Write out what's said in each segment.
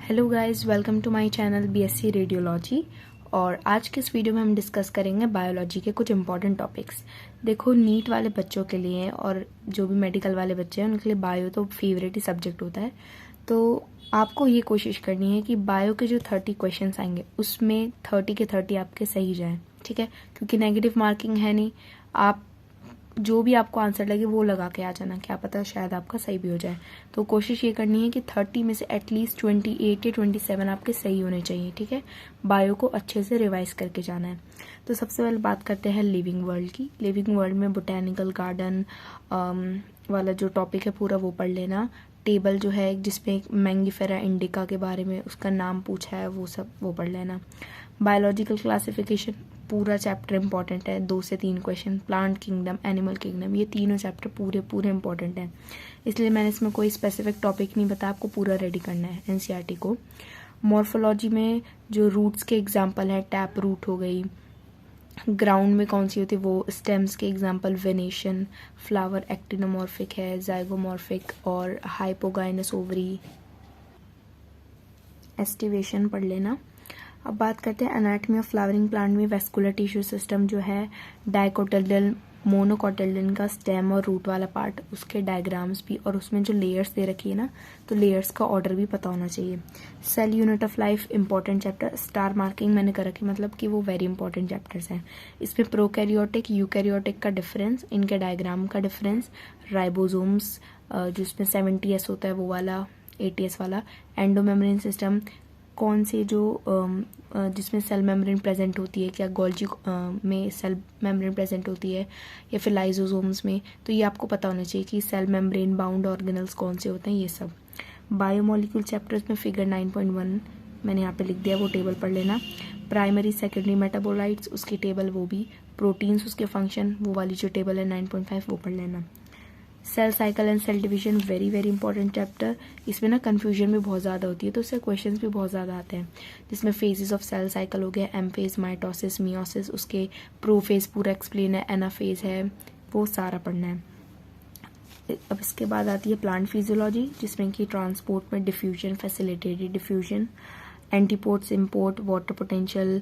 Hello guys, welcome to my channel BSc radiology. और आज के इस वीडियो में हम डिस्कस करेंगे बायोलॉजी के कुछ इंपॉर्टेंट टॉपिक्स। देखो, नीट वाले बच्चों के लिए और जो भी मेडिकल वाले बच्चे हैं उनके लिए बायो तो फेवरेट ही सब्जेक्ट होता है। तो आपको ये कोशिश करनी है कि बायो के जो 30 क्वेश्चंस आएंगे उसमें 30 के 30 आपके सही जाएं, ठीक है। क्योंकि नेगेटिव मार्किंग है नहीं, आप जो भी आपको आंसर लगे वो लगा के आ जाना, क्या पता शायद आपका सही भी हो जाए। तो कोशिश ये करनी है कि 30 में से एटलीस्ट 28 या 27 आपके सही होने चाहिए, ठीक है। बायो को अच्छे से रिवाइज करके जाना है। तो सबसे पहले बात करते हैं लिविंग वर्ल्ड की। लिविंग वर्ल्ड में बोटेनिकल गार्डन वाला जो टॉपिक है पूरा वो पढ़ लेना। टेबल जो है जिसमें मैंगीफेरा इंडिका के बारे में उसका नाम पूछा है वो सब वो पढ़ लेना। बायोलॉजिकल क्लासिफिकेशन पूरा चैप्टर इंपॉर्टेंट है, 2 से 3 question. Plant kingdom, animal kingdom, ये तीनों चैप्टर पूरे इंपॉर्टेंट हैं, इसलिए मैंने इसमें कोई स्पेसिफिक टॉपिक नहीं बताया, आपको पूरा रेडी करना है एनसीईआरटी को। मॉर्फोलॉजी में जो रूट्स के एग्जाम्पल है, टैप रूट हो गई। ग्राउंड में कौन सी होती है वो, स्टेम्स के एग्जाम्पल वेनेशन, फ्लावर एक्टिनोमॉर्फिक है, जाइगोमॉर्फिक और हाइपोगाइनस ओवरी, एस्टिवेशन पढ़ लेना। अब बात करते हैं एनाटॉमी ऑफ फ्लावरिंग प्लांट में। वेस्कुलर टिश्यू सिस्टम जो है, डाइकोटिल्डन, मोनोकोटिल्डन का स्टेम और रूट वाला पार्ट, उसके डायग्राम्स भी, और उसमें जो लेयर्स दे रखी है ना, तो लेयर्स का ऑर्डर भी पता होना चाहिए। Cell unit of life important chapter, star marking मैंने कर रखी, मतलब कि वो वेरी इंपॉर्टेंट चैप्टर्स हैं। इसमें प्रोकैरियोटिक यूकैरियोटिक का डिफरेंस, इनके डायग्राम का डिफरेंस, राइबोसोम्स जिसमें 70S होता है वो वाला, 80S वाला, एंडोमेम्ब्रेन सिस्टम कौन से जो जिसमें सेल मेम्ब्रेन प्रेजेंट होती है, क्या गोल्जी में सेल मेम्ब्रेन प्रेजेंट होती है या फिर लाइजोसोम्स में, तो ये आपको पता होना चाहिए कि सेल मेम्ब्रेन बाउंड ऑर्गेनल्स कौन से होते हैं ये सब। बायोमोलिक्यूल चैप्टर्स में फिगर 9.1 मैंने यहाँ पे लिख दिया, वो टेबल पढ़ लेना। प्राइमरी सेकेंडरी मेटाबोलाइट्स उसकी टेबल वो भी, प्रोटीन्स उसके फंक्शन वो वाली जो टेबल है 9.5 वो पढ़ लेना। Cell cycle and cell division very important chapter. इसमें ना कन्फ्यूजन भी बहुत ज़्यादा होती है, तो इससे क्वेश्चंस भी बहुत ज़्यादा आते हैं, जिसमें फेजेस ऑफ सेल साइकिल हो गया, एम फेज, माइटोसिस, मियोसिस, उसके प्रो फेज पूरा एक्सप्लेन है, एनाफेज है, वो सारा पढ़ना है। अब इसके बाद आती है प्लांट फिजियोलॉजी, जिसमें कि ट्रांसपोर्ट में diffusion, facilitated diffusion, antiports, import, water potential,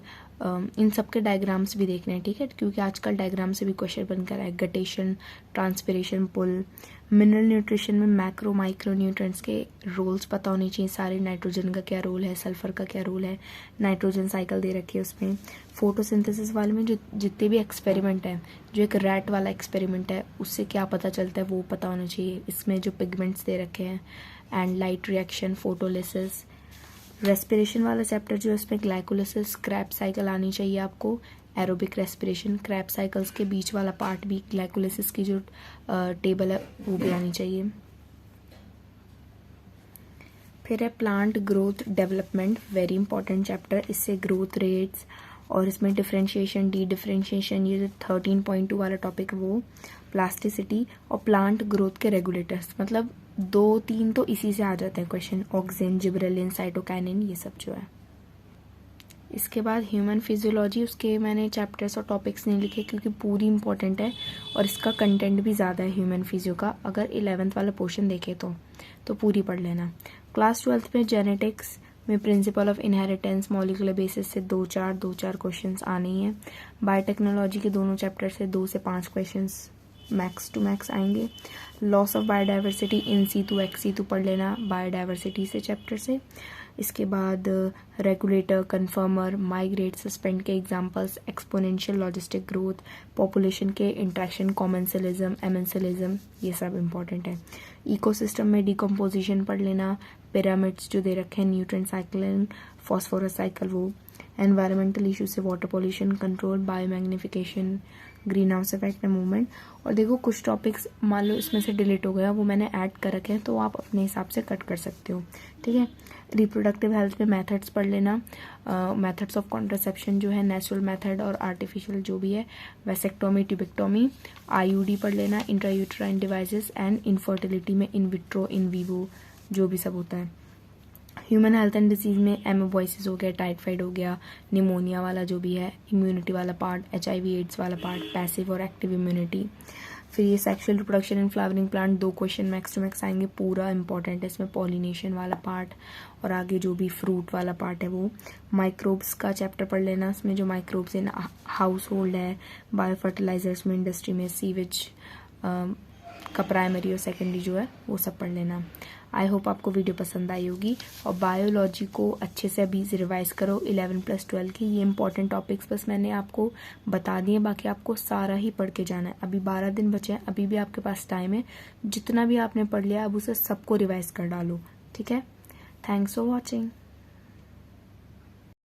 इन सब के डायग्राम्स भी देखने हैं, ठीक है, क्योंकि आजकल डायग्राम से भी क्वेश्चन बनकर है। गटेशन, ट्रांसपिरेशन, पुल। मिनरल न्यूट्रिशन में मैक्रो माइक्रो न्यूट्रिएंट्स के रोल्स पता होने चाहिए सारे। नाइट्रोजन का क्या रोल है, सल्फर का क्या रोल है, नाइट्रोजन साइकिल दे रखी है उसमें। फोटोसिंथेसिस वाले में जो जितने भी एक्सपेरिमेंट हैं, जो एक रैट वाला एक्सपेरिमेंट है उससे क्या पता चलता है वो पता होना चाहिए, इसमें जो पिगमेंट्स दे रखे हैं। And light reaction, photolysis. Respiration वाला चैप्टर जो है उसमें ग्लाइकोलिसिस, क्रैब साइकिल आनी चाहिए आपको। एरोबिक रेस्पिरेशन, क्रैब साइकिल्स के बीच वाला पार्ट भी, ग्लाइकोलिसिस की जो टेबल है वो भी आनी चाहिए। फिर है plant growth development, very important chapter. इससे ग्रोथ रेट्स और इसमें डिफरेंशिएशन, डी डिफरेंशिएशन, ये जो 13.2 वाला टॉपिक वो, प्लास्टिसिटी और प्लांट ग्रोथ के रेगुलेटर्स, मतलब 2-3 तो इसी से आ जाते हैं क्वेश्चन, ऑक्सिन, जिबरेलिन, साइटोकाइनिन, ये सब जो है। इसके बाद ह्यूमन फिजियोलॉजी, उसके मैंने चैप्टर्स और टॉपिक्स नहीं लिखे क्योंकि पूरी इंपॉर्टेंट है और इसका कंटेंट भी ज़्यादा है ह्यूमन फिजियो का। अगर 11th वाला पोर्शन देखे तो पूरी पढ़ लेना। क्लास 12th में जेनेटिक्स में principle of inheritance, molecular basis से 2-4 क्वेश्चंस आने ही हैं। बायोटेक्नोलॉजी के दोनों चैप्टर से 2 से 5 क्वेश्चंस मैक्स टू मैक्स आएंगे। Loss of biodiversity, in situ ex situ पढ़ लेना बायोडाइवर्सिटी से चैप्टर से। इसके बाद रेगुलेटर, कन्फर्मर, माइग्रेट, सस्पेंड के examples, exponential logistic growth, population के इंट्रैक्शन, कॉमेंसलिज्म, एमेंसलिज्म, ये सब इंपॉर्टेंट है। इकोसिस्टम में डिकम्पोजिशन पढ़ लेना, पिरामिड्स जो दे रखे हैं, neutron cycle and phosphorus cycle वो। एनवायरमेंटल इशू से water pollution control, biomagnification, greenhouse effect and movement. और देखो कुछ टॉपिक्स मान लो इसमें से डिलीट हो गया, वो मैंने ऐड कर रखे हैं तो आप अपने हिसाब से कट कर सकते हो, ठीक है। रिप्रोडक्टिव हेल्थ में मेथड्स पढ़ लेना, मेथड्स ऑफ कॉन्ट्रासेप्शन जो है, नेचुरल मेथड और आर्टिफिशियल जो भी है, वेसेक्टोमी, ट्यूबेक्टोमी, आईयूडी पढ़ लेना, इंट्रायूट्राइन डिवाइसेस एंड इनफर्टिलिटी में इन विट्रो, इन वीवो जो भी सब होता है। ह्यूमन हेल्थ एंड डिजीज में एमोबॉइसिस हो गया, टाइफाइड हो गया, निमोनिया वाला जो भी है, इम्यूनिटी वाला पार्ट, HIV एड्स वाला पार्ट, पैसिव और एक्टिव इम्यूनिटी। फिर ये sexual reproduction in flowering plant 2 question max to max आएंगे, पूरा इंपॉर्टेंट है इसमें पॉलिनेशन वाला पार्ट और आगे जो भी फ्रूट वाला पार्ट है वो। माइक्रोब्स का चैप्टर पढ़ लेना, इसमें जो माइक्रोब्स इन हाउस होल्ड है, बायो फर्टिलाइजर्स में, इंडस्ट्री में, सीवेज का प्राइमरी और सेकेंडरी जो है वो सब पढ़ लेना। आई होप आपको वीडियो पसंद आई होगी और बायोलॉजी को अच्छे से अभी रिवाइज करो 11+12 की। ये इंपॉर्टेंट टॉपिक्स बस मैंने आपको बता दिए, बाकी आपको सारा ही पढ़ के जाना है। अभी 12 दिन बचे हैं, अभी भी आपके पास टाइम है, जितना भी आपने पढ़ लिया अब उसे सबको रिवाइज कर डालो, ठीक है। Thanks for watching.